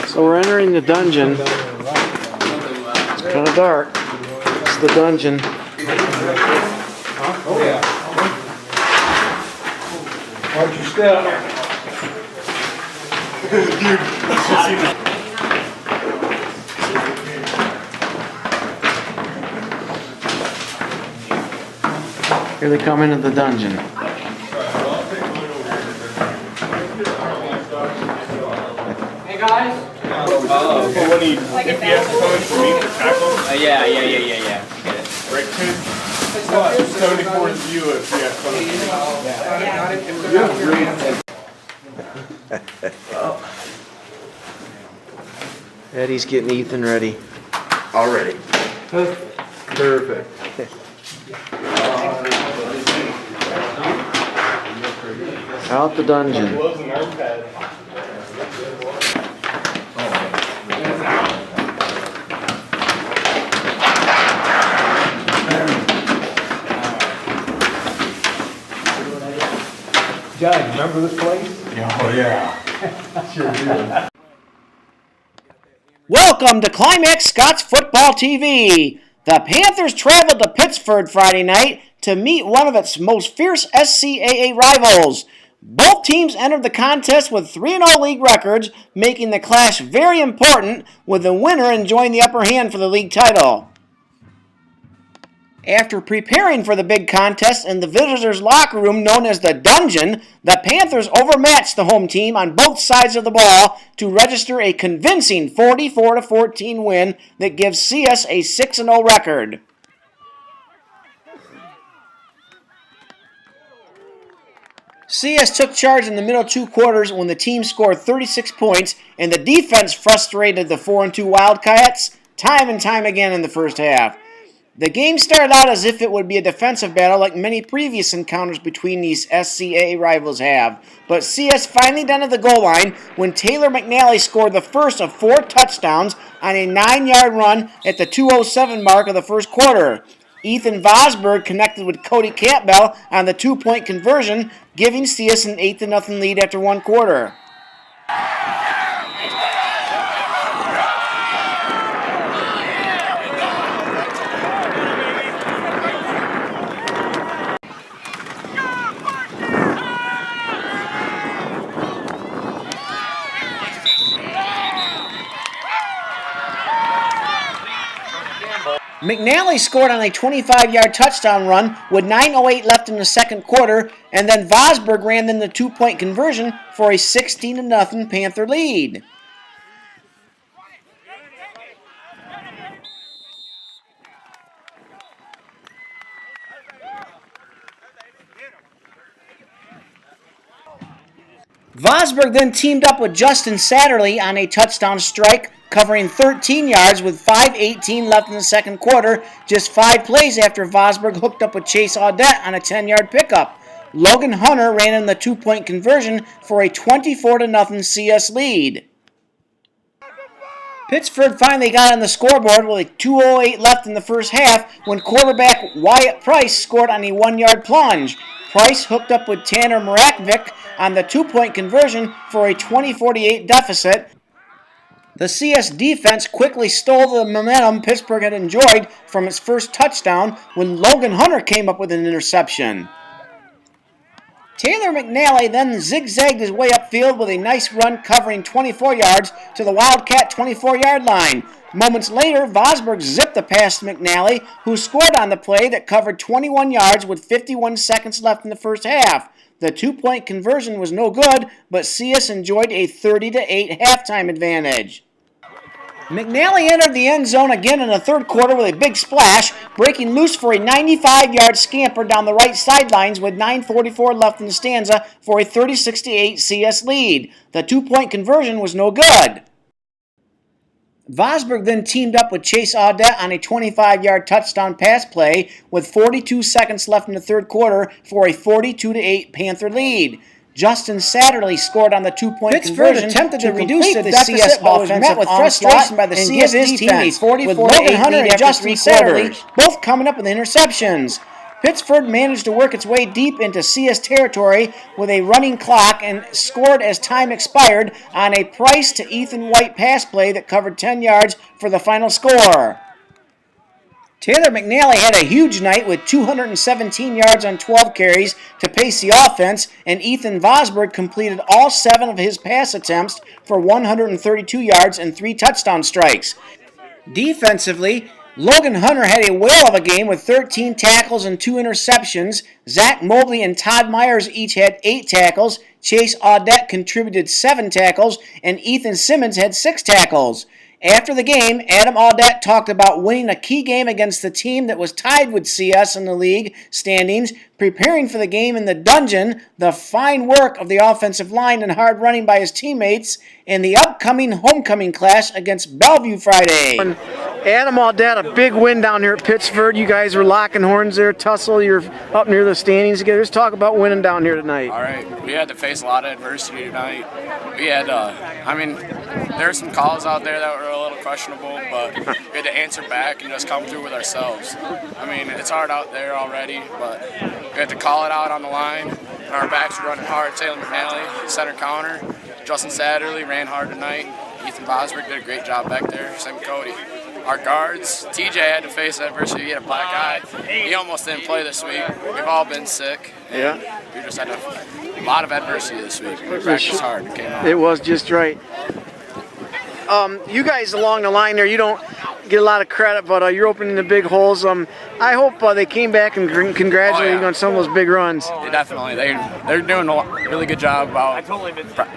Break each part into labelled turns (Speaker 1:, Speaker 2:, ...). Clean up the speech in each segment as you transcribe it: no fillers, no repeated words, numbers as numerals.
Speaker 1: So we're entering the dungeon. It's kind of dark. It's the dungeon.
Speaker 2: Oh yeah. Watch your step.
Speaker 1: Here they come into the dungeon.
Speaker 3: Hey guys.
Speaker 2: When he, if he has to come in for me for tackle?
Speaker 3: Yeah. Get it.
Speaker 2: Right, 74 is you if he has to come in.
Speaker 1: Eddie's getting Ethan ready.
Speaker 2: Already. Perfect.
Speaker 1: Out the dungeon.
Speaker 2: Gloves and arm pads.
Speaker 4: John, remember this place?
Speaker 2: Oh yeah. Sure do.
Speaker 5: Welcome to Climax Scots Football TV. The Panthers traveled to Pittsford Friday night to meet one of its most fierce SCAA rivals. Both teams entered the contest with 3-0 league records, making the clash very important, with the winner enjoying the upper hand for the league title. After preparing for the big contest in the visitors' locker room known as the Dungeon, the Panthers overmatched the home team on both sides of the ball to register a convincing 44-14 win that gives CS a 6-0 record. CS took charge in the middle two quarters when the team scored 36 points and the defense frustrated the 4-2 Wildcats time and time again in the first half. The game started out as if it would be a defensive battle like many previous encounters between these SCAA rivals have, but CS finally down to the goal line when Taylor McNally scored the first of 4 touchdowns on a 9-yard run at the 2:07 mark of the first quarter. Ethan Vosberg connected with Cody Campbell on the 2-point conversion, giving CS an 8-0 lead after one quarter. McNally scored on a 25-yard touchdown run with 9:08 left in the second quarter, and then Vosberg ran in the 2-point conversion for a 16-0 Panther lead. Vosberg then teamed up with Justin Satterley on a touchdown strike, covering 13 yards with 5:18 left in the second quarter, just 5 plays after Vosberg hooked up with Chase Audette on a 10-yard pickup. Logan Hunter ran in the 2-point conversion for a 24-0 CS lead. Pittsford finally got on the scoreboard with a 2:08 left in the first half when quarterback Wyatt Price scored on a 1-yard plunge. Price hooked up with Tanner Morakvik on the 2-point conversion for a 20-48 deficit. The CS defense quickly stole the momentum Pittsburgh had enjoyed from its first touchdown when Logan Hunter came up with an interception. Taylor McNally then zigzagged his way upfield with a nice run covering 24 yards to the Wildcat 24-yard line. Moments later, Vosberg zipped the pass to McNally, who scored on the play that covered 21 yards with 51 seconds left in the first half. The 2-point conversion was no good, but CS enjoyed a 30-8 halftime advantage. McNally entered the end zone again in the third quarter with a big splash, breaking loose for a 95-yard scamper down the right sidelines with 9:44 left in the stanza for a 36-8 CS lead. The 2-point conversion was no good. Vosberg then teamed up with Chase Audette on a 25-yard touchdown pass play with 42 seconds left in the third quarter for a 42-8 Panther lead. Justin Satterley scored on the 2-point conversion attempted to reduce the CS offense, met with frustration by the CS defense, with Logan Hunter and Justin Satterley both coming up with interceptions. Pittsford managed to work its way deep into CS territory with a running clock and scored as time expired on a Price to Ethan White pass play that covered 10 yards for the final score. Taylor McNally had a huge night with 217 yards on 12 carries to pace the offense, and Ethan Vosberg completed all 7 of his pass attempts for 132 yards and 3 touchdown strikes. Defensively, Logan Hunter had a whale of a game with 13 tackles and 2 interceptions. Zach Mobley and Todd Myers each had 8 tackles. Chase Audette contributed 7 tackles, and Ethan Simmons had 6 tackles. After the game, Adam Audette talked about winning a key game against the team that was tied with CS in the league standings, preparing for the game in the dungeon, the fine work of the offensive line and hard running by his teammates, and the upcoming homecoming clash against Bellevue Friday. Adam Audette, a big win down here at Pittsford. You guys were locking horns there, tussle. You're up near the standings together. Let's talk about winning down here tonight.
Speaker 6: All right, we had to face a lot of adversity tonight. We had, there were some calls out there that were a little questionable, but we had to answer back and just come through with ourselves. I mean, it's hard out there already, but we had to call it out on the line. And our backs were running hard. Taylor McNally, center counter. Justin Satterley ran hard tonight. Ethan Vosberg did a great job back there. Same with Cody. Our guards, TJ had to face adversity. He had a black eye. He almost didn't play this week. We've all been sick.
Speaker 5: Yeah.
Speaker 6: We just had a lot of adversity this week. We practiced hard and came out.
Speaker 5: It was just right. You guys along the line there, you don't get a lot of credit, but you're opening the big holes. I hope they came back and congratulate you on some of those big runs.
Speaker 6: Yeah, definitely. They're doing a really good job about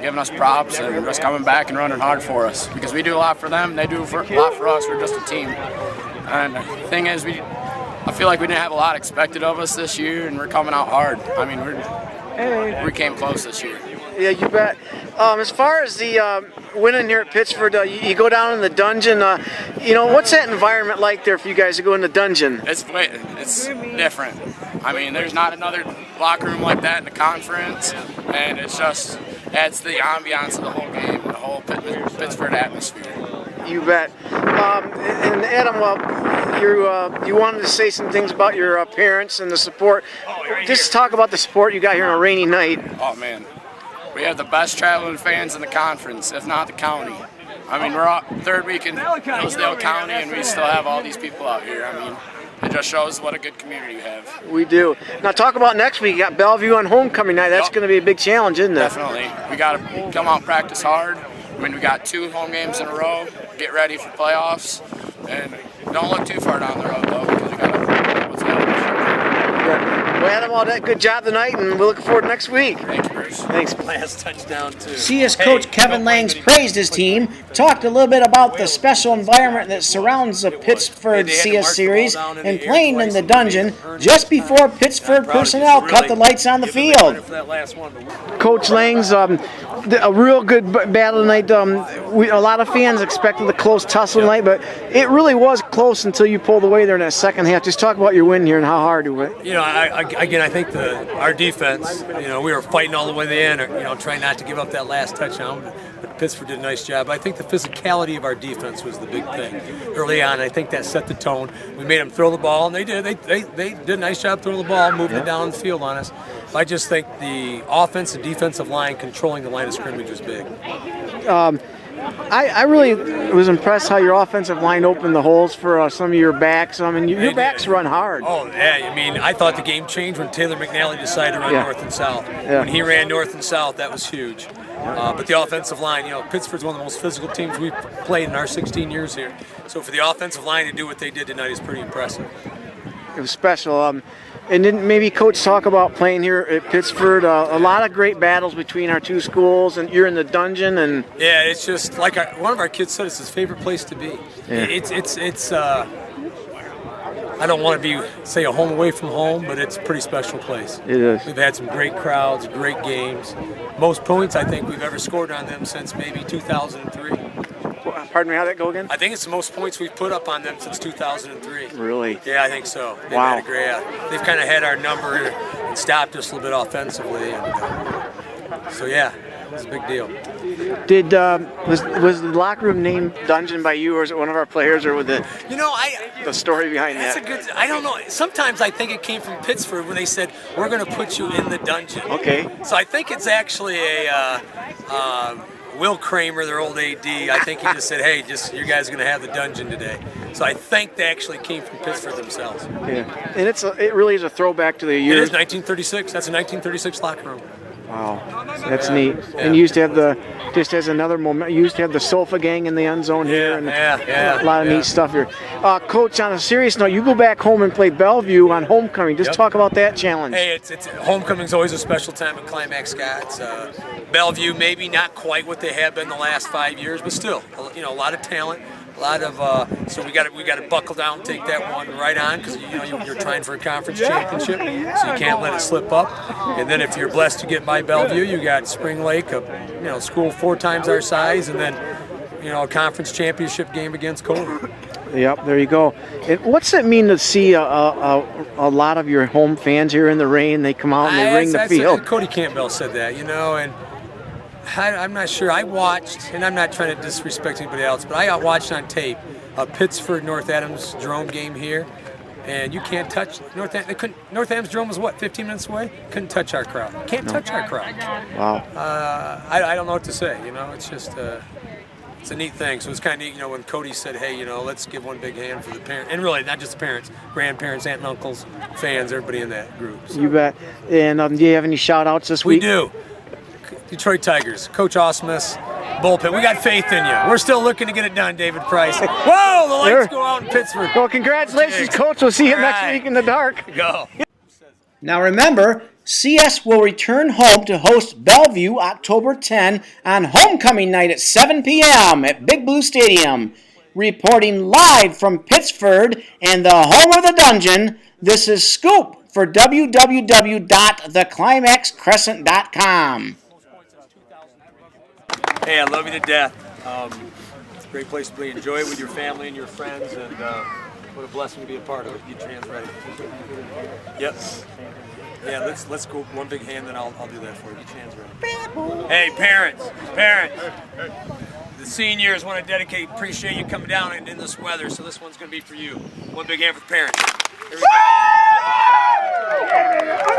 Speaker 6: giving us props and just coming back and running hard for us, because we do a lot for them, they do a lot for us. We're just a team. And the thing is, I feel like we didn't have a lot expected of us this year, and we're coming out hard. I mean, we came close this year.
Speaker 5: Yeah, you bet. As far as the winning here at Pittsford, you go down in the dungeon. What's that environment like there for you guys to go in the dungeon?
Speaker 6: It's different. I mean, there's not another locker room like that in the conference, and it just adds to the ambiance of the whole game, the whole Pittsford atmosphere.
Speaker 5: You bet. And Adam, you wanted to say some things about your parents and the support. Just talk about the support you got here on a rainy night.
Speaker 6: Oh man, we have the best traveling fans in the conference, if not the county. I mean, we're third week in Hillsdale County, and we still have all these people out here. I mean, it just shows what a good community you have.
Speaker 5: We do. Now talk about next week. You got Bellevue on homecoming night. That's going to be a big challenge, isn't it?
Speaker 6: Definitely. We got to come out and practice hard. I mean, we got 2 home games in a row. Get ready for playoffs, and don't look too far down the road though, because we got to what's happening.
Speaker 5: Well, Adam, all that good job tonight, and we're looking forward to next week.
Speaker 6: Thank you, Bruce.
Speaker 5: Thanks.
Speaker 2: Last touchdown too.
Speaker 5: CS coach Kevin Langs praised his team, talked a little bit about the special environment that surrounds the Pittsford CS series, and playing in the dungeon just before Pittsford personnel cut the lights on the field. Coach Langs, a real good battle tonight. A lot of fans expected a close tussle tonight, but it really was close until you pulled away there in that second half. Just talk about your win here and how hard it went.
Speaker 7: I think our defense, we were fighting all the way to the end, trying not to give up that last touchdown. But Pittsford did a nice job. I think the physicality of our defense was the big thing early on. I think that set the tone. We made them throw the ball, and they did. They did a nice job throwing the ball, moving it down the field on us. I just think the offense and defensive line controlling the line of scrimmage was big.
Speaker 5: I really was impressed how your offensive line opened the holes for some of your backs. I mean, your backs run hard.
Speaker 7: Oh, yeah. I mean, I thought the game changed when Taylor McNally decided to run north and south.
Speaker 5: Yeah.
Speaker 7: When he ran north and south, that was huge. But the offensive line, Pittsford's one of the most physical teams we've played in our 16 years here. So for the offensive line to do what they did tonight is pretty impressive.
Speaker 5: It was special. And then maybe Coach talk about playing here at Pittsford. A lot of great battles between our two schools, and you're in the dungeon. And
Speaker 7: yeah, it's just like one of our kids said, it's his favorite place to be. Yeah. It's I don't want to say a home away from home, but it's a pretty special place.
Speaker 5: It is.
Speaker 7: We've had some great crowds, great games. Most points I think we've ever scored on them since maybe 2003.
Speaker 5: Pardon me, how'd that go again?
Speaker 7: I think it's the most points we've put up on them since 2003.
Speaker 5: Really?
Speaker 7: Yeah, I think so.
Speaker 5: Wow.
Speaker 7: They've kind of had our number and stopped us a little bit offensively. And, so, yeah, it was a big deal.
Speaker 1: Did was the locker room named Dungeon by you, or is it one of our players, or with the the story behind
Speaker 7: that's
Speaker 1: that?
Speaker 7: a good. I don't know. Sometimes I think it came from Pittsford when they said we're going to put you in the dungeon.
Speaker 1: Okay.
Speaker 7: So I think it's actually a Will Kramer, their old AD. I think he just said, "Hey, you guys are going to have the dungeon today." So I think they actually came from Pittsford themselves.
Speaker 1: Yeah, and it really is a throwback to the
Speaker 7: It
Speaker 1: years.
Speaker 7: is 1936. That's a 1936 locker room.
Speaker 1: Wow, that's neat. And you used to have just as another moment, you used to have the sofa gang in the end zone here, and a lot of neat stuff here. Coach, on a serious note, you go back home and play Bellevue on homecoming. Just talk about that challenge.
Speaker 7: Hey, it's homecoming's always a special time at Climax Scots. Bellevue, maybe not quite what they have been the last 5 years, but still, a lot of talent. A lot of so we got to buckle down and take that one right on, because you're trying for a conference championship, so you can't let it slip up. And then if you're blessed to get by Bellevue, you got Spring Lake, a school 4 times our size, and then a conference championship game against Kohler.
Speaker 1: Yep, there you go. And what's it mean to see a lot of your home fans here in the rain? They come out and they ring the field.
Speaker 7: Cody Campbell said that, and I'm not sure. I watched, and I'm not trying to disrespect anybody else, but I watched on tape a Pittsford North Adams Jerome game here, and you can't touch North Adams. North Adams Jerome was what, 15 minutes away? Couldn't touch our crowd. Can't touch our crowd.
Speaker 1: Wow.
Speaker 7: I don't know what to say. It's just it's a neat thing. So it's kind of neat, when Cody said, "Hey, let's give one big hand for the parents," and really not just the parents, grandparents, aunt and uncles, fans, everybody in that group. So.
Speaker 1: You bet. And do you have any shout-outs this week?
Speaker 7: We do. Detroit Tigers, Coach Osmus, bullpen. We got faith in you. We're still looking to get it done, David Price. Whoa, the lights go out in Pittsburgh.
Speaker 1: Well, congratulations, Coach. We'll see you next week in the dark.
Speaker 7: Go.
Speaker 5: Now remember, CS will return home to host Bellevue October 10 on homecoming night at 7 p.m. at Big Blue Stadium. Reporting live from Pittsford and the home of the Dungeon, this is Scoop for www.theclimaxcrescent.com.
Speaker 7: Hey, I love you to death. It's a great place to play. Enjoy it with your family and your friends, and what a blessing to be a part of it. Get your hands ready. Yep. Yeah, let's go one big hand, then I'll do that for you. Get your hands ready. Hey, parents. The seniors want to appreciate you coming down in this weather, so this one's going to be for you. One big hand for the parents. Here we go.